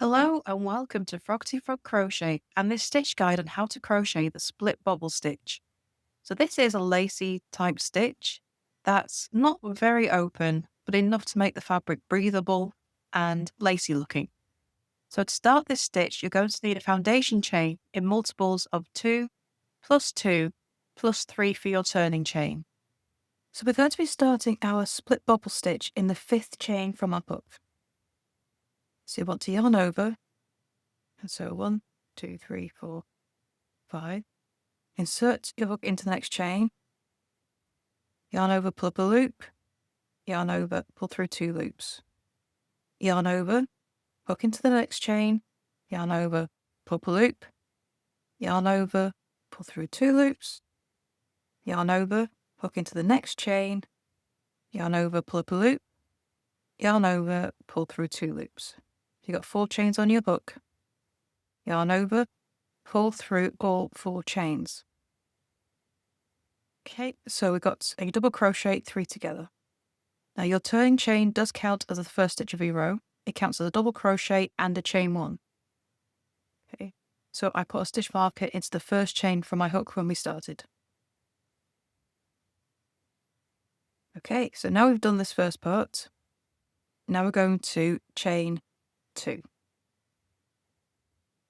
Hello and welcome to Froggity Frog Crochet and this stitch guide on how to crochet the split bobble stitch. So this is a lacy type stitch that's not very open but enough to make the fabric breathable and lacy looking. So to start this stitch you're going to need a foundation chain in multiples of 2 plus 2 plus 3 for your turning chain. So we're going to be starting our split bobble stitch in the 5th chain from our hook. So you want to yarn over. And so 1, 2, 3, 4, 5. Insert your hook into the next chain. Yarn over, pull up a loop. Yarn over, pull through 2 loops. Yarn over, hook into the next chain. Yarn over, pull up a loop. Yarn over, pull through 2 loops. Yarn over, hook into the next chain. Yarn over, pull up a loop. Yarn over, pull through 2 loops. You've got 4 chains on your hook. Yarn over, pull through all 4 chains. Okay, so we've got a double crochet 3 together. Now your turning chain does count as the first stitch of your row. It counts as a double crochet and a chain 1. Okay, so I put a stitch marker into the first chain from my hook when we started. Okay, so now we've done this first part. Now we're going to chain 2.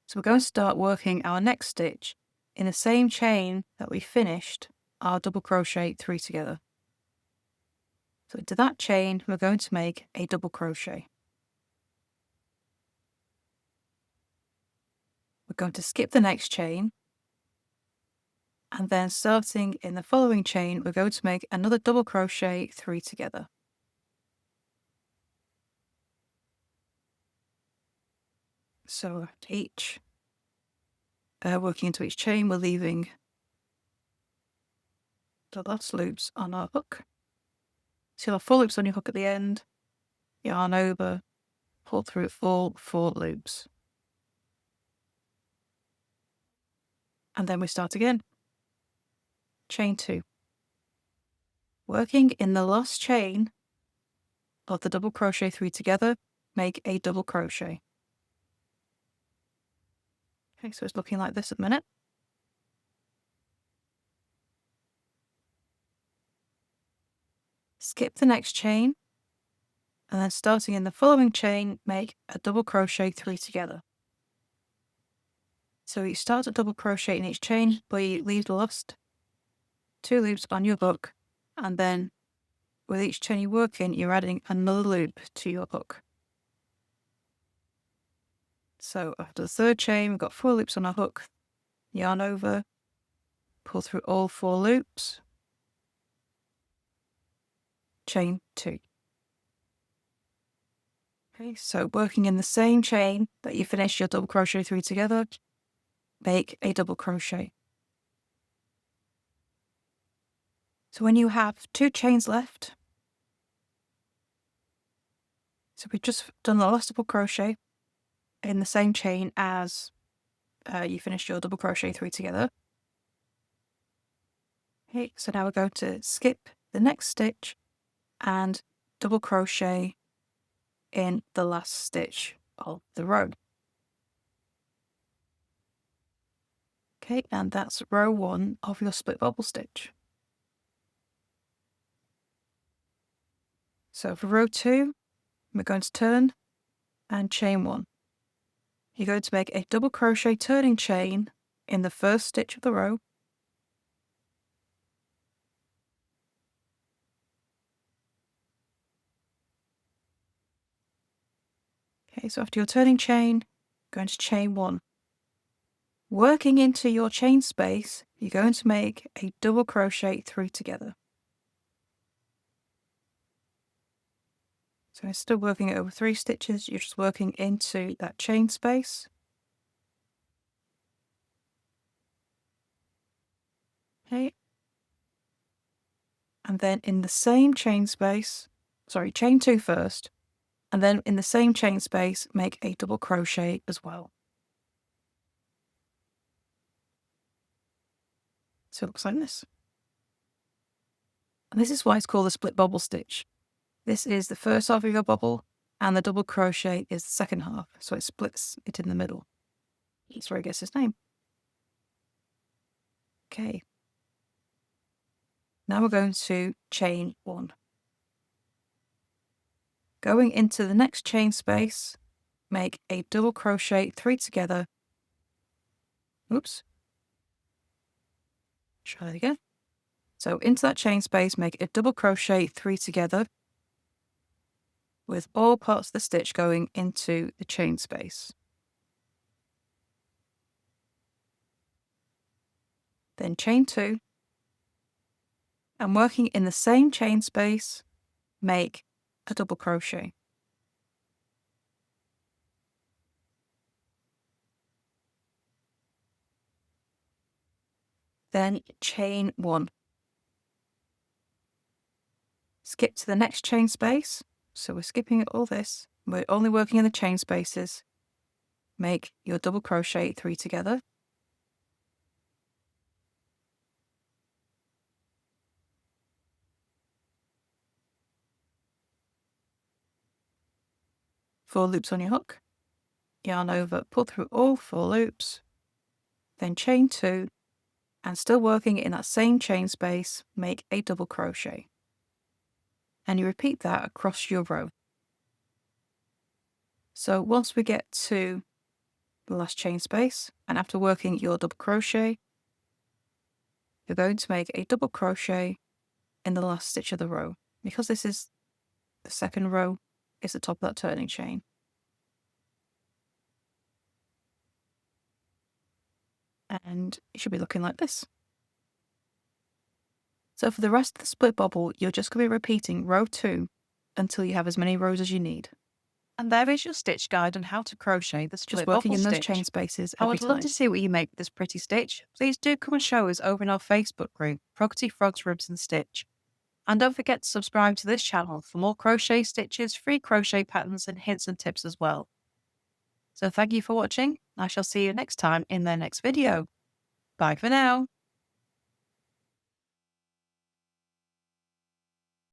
So we're going to start working our next stitch in the same chain that we finished our double crochet 3 together. So into that chain, we're going to make a double crochet. We're going to skip the next chain, and then starting in the following chain, we're going to make another double crochet 3 together. So each, working into each chain, we're leaving the last loops on our hook. So you'll have 4 loops on your hook at the end, yarn over, pull through all 4 loops. And then we start again. Chain 2. Working in the last chain of the double crochet 3 together, make a double crochet. Okay, so it's looking like this at the minute. Skip the next chain, and then starting in the following chain, make a double crochet 3 together. So you start a double crochet in each chain, but you leave the last 2 loops on your hook, and then with each chain you work in, you're adding another loop to your hook. So after the 3rd chain, we've got 4 loops on our hook, yarn over, pull through all 4 loops, chain 2. Okay, so working in the same chain that you finished your double crochet 3 together, make a double crochet. So when you have 2 chains left, so we've just done the last double crochet in the same chain as you finished your double crochet 3 together. Okay, so now we're going to skip the next stitch and double crochet in the last stitch of the row. Okay, and that's row 1 of your split bobble stitch. So for row 2, we're going to turn and chain 1. You're going to make a double crochet turning chain in the first stitch of the row. Okay, so after your turning chain, you're going to chain 1. Working into your chain space, you're going to make a double crochet 3 together. So instead of working over 3 stitches, you're just working into that chain space. Okay. And then in the same chain space, chain 2 first, and then in the same chain space, make a double crochet as well. So it looks like this. And this is why it's called a split bobble stitch. This is the first half of your bobble, and the double crochet is the second half, so it splits it in the middle. That's where it gets its name. Okay. Now we're going to chain 1. Going into the next chain space, make a double crochet 3 together. Oops. Try that again. So into that chain space, make a double crochet 3 together with all parts of the stitch going into the chain space. Then chain 2, and working in the same chain space, make a double crochet. Then chain 1. Skip to the next chain space. So we're skipping all this. We're only working in the chain spaces. Make your double crochet 3 together. Four loops on your hook. Yarn over, pull through all 4 loops. Then chain 2, and still working in that same chain space, make a double crochet. And you repeat that across your row. So once we get to the last chain space, and after working your double crochet, you're going to make a double crochet in the last stitch of the row. Because this is the second row, it's the top of that turning chain. And it should be looking like this. So for the rest of the split bobble, you're just going to be repeating row 2 until you have as many rows as you need. And there is your stitch guide on how to crochet the split bobble working in those stitch. chain spaces I every would love time. to see what you make with this pretty stitch. Please do come and show us over in our Facebook group, Froggity Frogs Ribs and Stitch. And don't forget to subscribe to this channel for more crochet stitches, free crochet patterns and hints and tips as well. So thank you for watching. I shall see you next time in the next video. Bye for now.